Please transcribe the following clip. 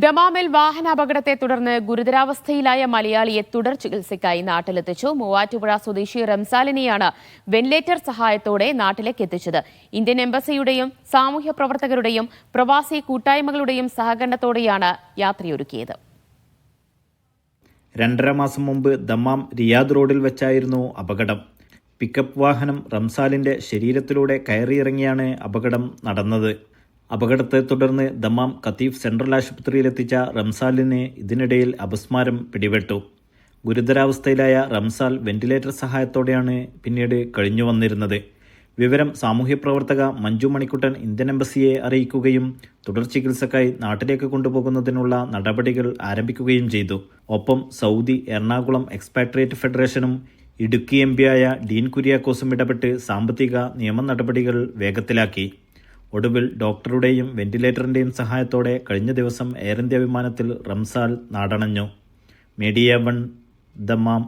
ദമാമിൽ വാഹനാപകടത്തെ തുടർന്ന് ഗുരുതരാവസ്ഥയിലായ മലയാളിയെ തുടർ ചികിത്സയ്ക്കായി നാട്ടിലെത്തിച്ചു. മൂവാറ്റുപുഴ സ്വദേശി റംസാലിനെയാണ് വെന്റിലേറ്റർ സഹായത്തോടെ നാട്ടിലേക്ക് എത്തിച്ചത്. ഇന്ത്യൻ എംബസിയുടെയും സാമൂഹ്യ പ്രവർത്തകരുടെയും പ്രവാസി കൂട്ടായ്മകളുടെയും സഹകരണത്തോടെയാണ് യാത്രയൊരുക്കിയത്. 2.5 മാസം മുമ്പ് ദമാം റിയാദ് റോഡിൽ വെച്ചായിരുന്നു അപകടം. പിക്കപ്പ് വാഹനം റംസാലിന്റെ ശരീരത്തിലൂടെ കയറിയിറങ്ങിയാണ് അപകടം നടന്നത്. അപകടത്തെ തുടർന്ന് ദമാം ഖത്തീഫ് സെൻട്രൽ ആശുപത്രിയിലെത്തിച്ച റംസാലിന് ഇതിനിടയിൽ അപസ്മാരം പിടിപെട്ടു. ഗുരുതരാവസ്ഥയിലായ റംസാൽ വെന്റിലേറ്റർ സഹായത്തോടെയാണ് പിന്നീട് കഴിഞ്ഞു വന്നിരുന്നത്. വിവരം സാമൂഹ്യ പ്രവർത്തക മഞ്ജു മണിക്കുട്ടൻ ഇന്ത്യൻ എംബസിയെ അറിയിക്കുകയും തുടർ ചികിത്സക്കായി നാട്ടിലേക്ക് കൊണ്ടുപോകുന്നതിനുള്ള നടപടികൾ ആരംഭിക്കുകയും ചെയ്തു. ഒപ്പം സൗദി എറണാകുളം എക്സ്പാട്രിയേറ്റ് ഫെഡറേഷനും ഇടുക്കി എംപിയായ ഡീൻ കുര്യാക്കോസും ഇടപെട്ട് സാമ്പത്തിക നിയമ നടപടികൾ വേഗത്തിലാക്കി. ഒടുവിൽ ഡോക്ടറുടെയും വെന്റിലേറ്ററിന്റെയും സഹായത്തോടെ കഴിഞ്ഞ ദിവസം എയർ ഇന്ത്യ വിമാനത്തിൽ റംസാൽ നാടണഞ്ഞു. Media 1 Dammam.